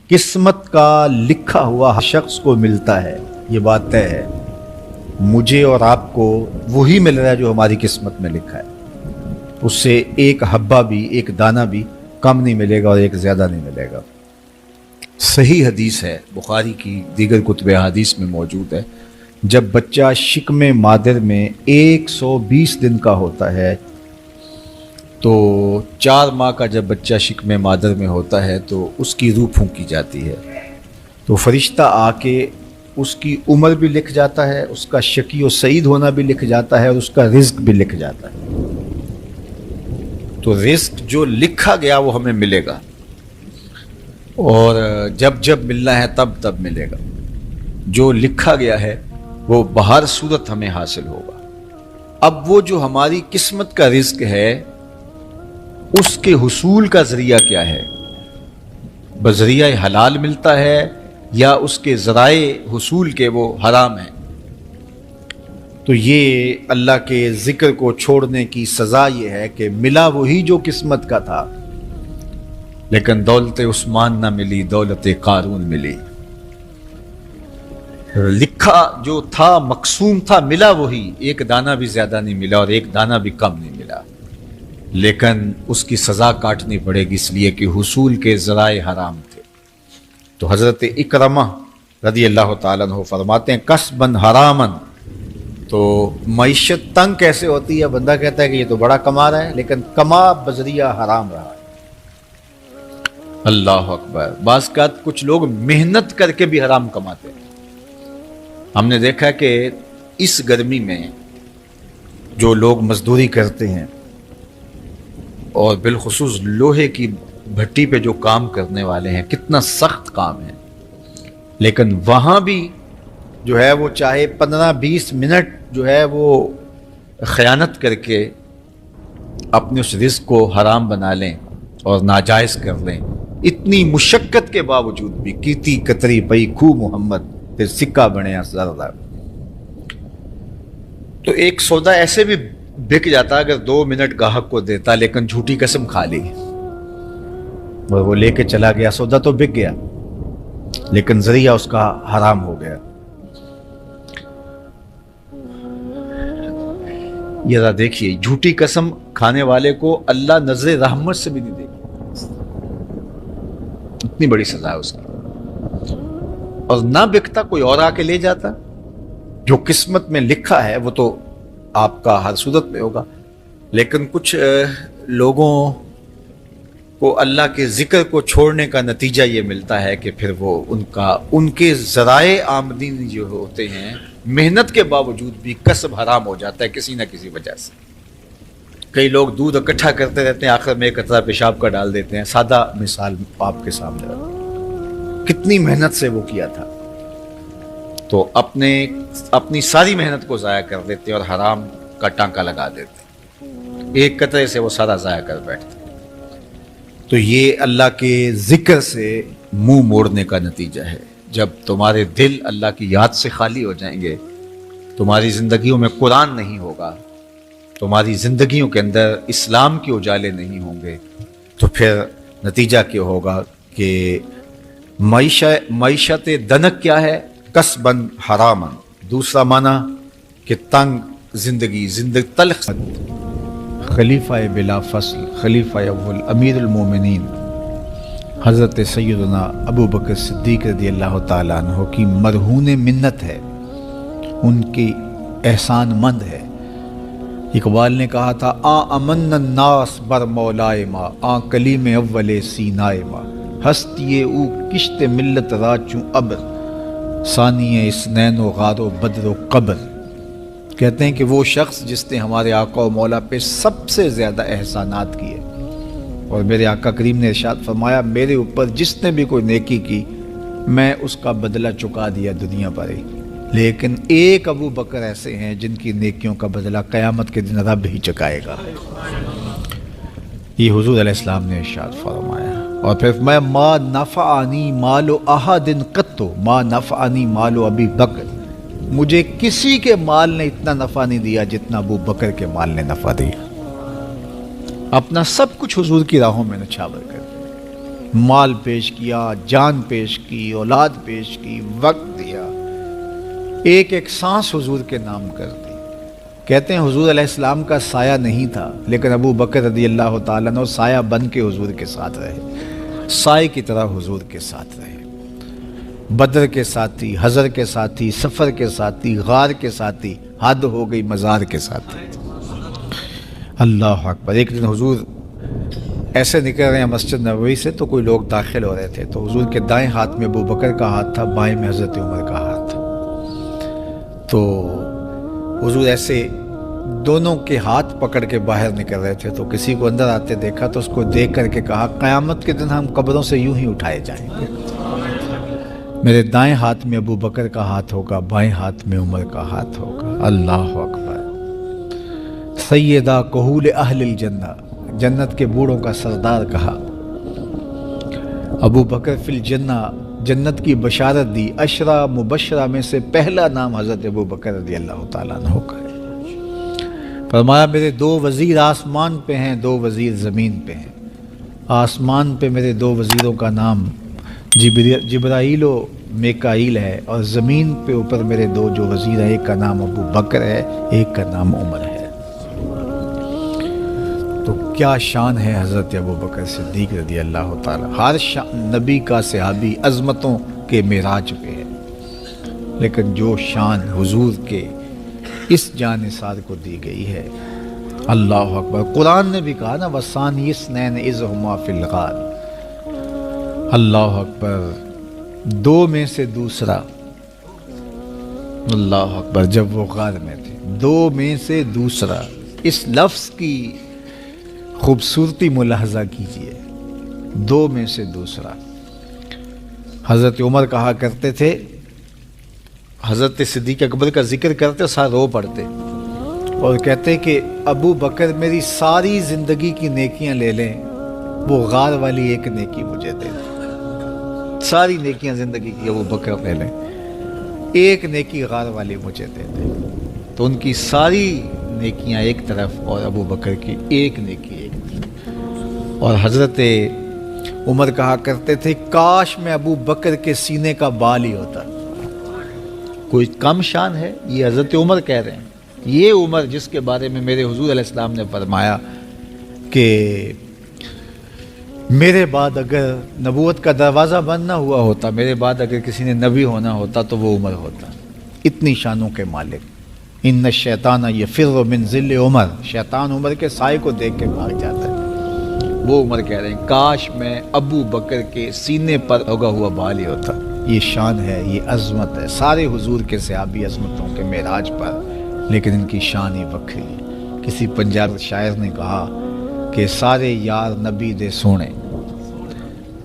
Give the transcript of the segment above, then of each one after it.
قسمت کا لکھا ہوا شخص کو ملتا ہے، یہ بات طے ہے۔ مجھے اور آپ کو وہی مل رہا ہے جو ہماری قسمت میں لکھا ہے، اس سے ایک حبہ بھی، ایک دانہ بھی کم نہیں ملے گا اور ایک زیادہ نہیں ملے گا۔ صحیح حدیث ہے، بخاری کی دیگر کتب حدیث میں موجود ہے، جب بچہ شکم مادر میں 120 دن کا ہوتا ہے تو 4 ماہ کا جب بچہ شکم مادر میں ہوتا ہے تو اس کی روح پھونکی جاتی ہے، تو فرشتہ آ کے اس کی عمر بھی لکھ جاتا ہے، اس کا شقی و سعید ہونا بھی لکھ جاتا ہے اور اس کا رزق بھی لکھ جاتا ہے۔ تو رزق جو لکھا گیا وہ ہمیں ملے گا، اور جب جب ملنا ہے تب تب ملے گا۔ جو لکھا گیا ہے وہ بہر صورت ہمیں حاصل ہوگا۔ اب وہ جو ہماری قسمت کا رزق ہے اس کے حصول کا ذریعہ کیا ہے؟ بذریعہ حلال ملتا ہے یا اس کے ذرائع حصول کے وہ حرام ہیں؟ تو یہ اللہ کے ذکر کو چھوڑنے کی سزا یہ ہے کہ ملا وہی جو قسمت کا تھا، لیکن دولت عثمان نہ ملی، دولت قارون ملی۔ لکھا جو تھا، مقسوم تھا، ملا وہی، ایک دانہ بھی زیادہ نہیں ملا اور ایک دانہ بھی کم نہیں ملا، لیکن اس کی سزا کاٹنی پڑے گی، اس لیے کہ حصول کے ذرائع حرام تھے۔ تو حضرت اکرمہ رضی اللہ تعالیٰ عنہ فرماتے ہیں کسباً حراماً، تو معیشت تنگ کیسے ہوتی ہے؟ بندہ کہتا ہے کہ یہ تو بڑا کما رہا ہے لیکن کما بذریعہ حرام رہا ہے۔ اللہ اکبر۔ بعض کا کچھ لوگ محنت کر کے بھی حرام کماتے ہیں۔ ہم نے دیکھا کہ اس گرمی میں جو لوگ مزدوری کرتے ہیں اور بالخصوص لوہے کی بھٹی پہ جو کام کرنے والے ہیں، کتنا سخت کام ہے، لیکن وہاں بھی جو ہے وہ چاہے 15-20 منٹ جو ہے وہ خیانت کر کے اپنے اس رزق کو حرام بنا لیں اور ناجائز کر لیں، اتنی مشقت کے باوجود بھی کیتی کتری پئی کھو محمد پھر سکہ بنیا زردہ۔ تو ایک سودا ایسے بھی بک جاتا اگر 2 منٹ گاہک کو دیتا، لیکن جھوٹی قسم کھا لی اور وہ لے کے چلا گیا، سودا تو بک گیا لیکن ذریعہ اس کا حرام ہو گیا۔ یہ ذرا دیکھیے، جھوٹی قسم کھانے والے کو اللہ نظر رحمت سے بھی نہیں دے گا، اتنی بڑی سزا ہے اس کی۔ اور نہ بکتا کوئی اور آ کے لے جاتا، جو قسمت میں لکھا ہے وہ تو آپ کا ہر صورت میں ہوگا، لیکن کچھ لوگوں کو اللہ کے ذکر کو چھوڑنے کا نتیجہ یہ ملتا ہے کہ پھر وہ ان کے ذرائع آمدنی جو ہوتے ہیں، محنت کے باوجود بھی کسب حرام ہو جاتا ہے کسی نہ کسی وجہ سے۔ کئی لوگ دودھ اکٹھا کرتے رہتے ہیں، آخر میں ایک قطرہ پیشاب کا ڈال دیتے ہیں۔ سادہ مثال آپ کے سامنے رکھتے ہیں، کتنی محنت سے وہ کیا تھا، تو اپنی ساری محنت کو ضائع کر دیتے اور حرام کا ٹانکا لگا دیتے، ایک قطرے سے وہ سارا ضائع کر بیٹھتے۔ تو یہ اللہ کے ذکر سے منہ موڑنے کا نتیجہ ہے۔ جب تمہارے دل اللہ کی یاد سے خالی ہو جائیں گے، تمہاری زندگیوں میں قرآن نہیں ہوگا، تمہاری زندگیوں کے اندر اسلام کے اجالے نہیں ہوں گے، تو پھر نتیجہ کیا ہوگا کہ معیشت دنک کیا ہے؟ کسباً حراماً۔ دوسرا معنی کہ تنگ زندگی تلخ۔ خلیفہ بلا فصل، خلیفہ اول، امیر المومنین حضرت سیدنا ابو بکر صدیق رضی اللہ تعالیٰ عنہ کی مرہون منت ہے، ان کی احسان مند ہے۔ اقبال نے کہا تھا امن الناس بر مولائے ما، کلیم اول سینائے ما، ہستی او کشت ملت را چوں ابر، ثانی اسنین و غار و بدر و قبر۔ کہتے ہیں کہ وہ شخص جس نے ہمارے آقا و مولا پہ سب سے زیادہ احسانات کیے، اور میرے آقا کریم نے ارشاد فرمایا میرے اوپر جس نے بھی کوئی نیکی کی میں اس کا بدلہ چکا دیا دنیا پر ہی، لیکن ایک ابو بکر ایسے ہیں جن کی نیکیوں کا بدلہ قیامت کے دن رب ہی چکائے گا۔ یہ حضور علیہ السلام نے ارشاد فرمایا، اور پھر میں ما نفعنی مال احد قط، ما نفعنی مال ابی بکر، مجھے کسی کے مال نے اتنا نفع نہیں دیا جتنا ابو بکر کے مال نے نفع دیا۔ اپنا سب کچھ حضور کی راہوں میں نچھاور کر دیا۔ مال پیش کیا، جان پیش کی، اولاد پیش کی، وقت دیا، ایک ایک سانس حضور کے نام کر دی۔ کہتے ہیں حضور علیہ السلام کا سایہ نہیں تھا، لیکن ابو بکر رضی اللہ تعالیٰ عنہ سایہ بن کے حضور کے ساتھ رہے، سائے کی طرح حضور کے ساتھ رہے۔ بدر کے ساتھی، حضر کے ساتھی، سفر کے ساتھی، غار کے ساتھی، حد ہو گئی مزار کے ساتھی۔ اللہ اکبر۔ ایک دن حضور ایسے نکل رہے ہیں مسجد نبوی سے تو کوئی لوگ داخل ہو رہے تھے، تو حضور کے دائیں ہاتھ میں ابو بکر کا ہاتھ تھا، بائیں میں حضرت عمر کا ہاتھ تھا۔ تو حضور ایسے دونوں کے ہاتھ پکڑ کے باہر نکل رہے تھے، تو کسی کو اندر آتے دیکھا تو اس کو دیکھ کر کے کہا قیامت کے دن ہم قبروں سے یوں ہی اٹھائے جائیں گے، میرے دائیں ہاتھ میں ابو بکر کا ہاتھ ہوگا، بائیں ہاتھ میں عمر کا ہاتھ ہوگا۔ اللہ اکبر۔ سیدہ کہول اہل الجنہ، جنت کے بوڑھوں کا سردار کہا، ابو بکر فی الجنہ، جنت کی بشارت دی۔ عشرہ مبشرہ میں سے پہلا نام حضرت ابو بکر رضی اللہ تعالیٰ عنہ کا ہے۔ فرمایا میرے دو وزیر آسمان پہ ہیں، دو وزیر زمین پہ ہیں۔ آسمان پہ میرے دو وزیروں کا نام جبرائیل و میکائیل ہے، اور زمین پہ اوپر میرے دو جو وزیر ہیں، ایک کا نام ابو بکر ہے، ایک کا نام عمر ہے۔ تو کیا شان ہے حضرت ابو بکر صدیق رضی اللہ تعالیٰ۔ ہر نبی کا صحابی عظمتوں کے معراج پہ ہے، لیکن جو شان حضور کے اس جان نثار کو دی گئی ہے، اللہ اکبر۔ قرآن نے بھی کہا نا وَثَانِيَ اثْنَيْنِ إِذْ هُمَا فِي الْغَارِ۔ اللہ اکبر۔ دو میں سے دوسرا، اللہ اکبر، جب وہ غار میں تھے، دو میں سے دوسرا، اس لفظ کی خوبصورتی ملاحظہ کیجئے، دو میں سے دوسرا۔ حضرت عمر کہا کرتے تھے، حضرت صدیق اکبر کا ذکر کرتے ساتھ رو پڑتے اور کہتے کہ ابو بکر میری ساری زندگی کی نیکیاں لے لیں، وہ غار والی ایک نیکی مجھے دے دیں۔ ساری نیکیاں زندگی کی ابو بکر لے لیں، ایک نیکی غار والی مجھے دے دیں۔ تو ان کی ساری نیکیاں ایک طرف اور ابو بکر کی ایک نیکی ایک طرف۔ اور حضرت عمر کہا کرتے تھے کاش میں ابو بکر کے سینے کا بال ہی ہوتا۔ کوئی کم شان ہے؟ یہ حضرت عمر کہہ رہے ہیں، یہ عمر جس کے بارے میں میرے حضور علیہ السلام نے فرمایا کہ میرے بعد اگر نبوت کا دروازہ بند نہ ہوا ہوتا، میرے بعد اگر کسی نے نبی ہونا ہوتا تو وہ عمر ہوتا۔ اتنی شانوں کے مالک۔ ان الشیطان یفر من ظل عمر، شیطان عمر کے سائے کو دیکھ کے بھاگ جاتا ہے۔ وہ عمر کہہ رہے ہیں کاش میں ابو بکر کے سینے پر لگا ہوا بال ہی ہوتا۔ یہ شان ہے، یہ عظمت ہے۔ سارے حضور کے صحابی عظمتوں کے معراج پر، لیکن ان کی شان ہی وکری ہے۔ کسی پنجاب شاعر نے کہا کہ سارے یار نبی دے سونے،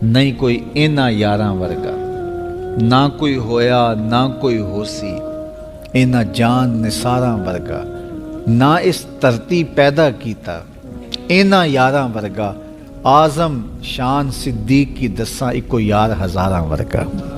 نہیں کوئی اینا یاراں ورگا، نہ کوئی ہویا نہ کوئی ہوسی، اینا جان نثاراں ورگا، نہ اس دھرتی پیدا کیتا، اینا یاراں ورگا، اعظم شان صدیق کی دساں اکو یار ہزاراں ورگا۔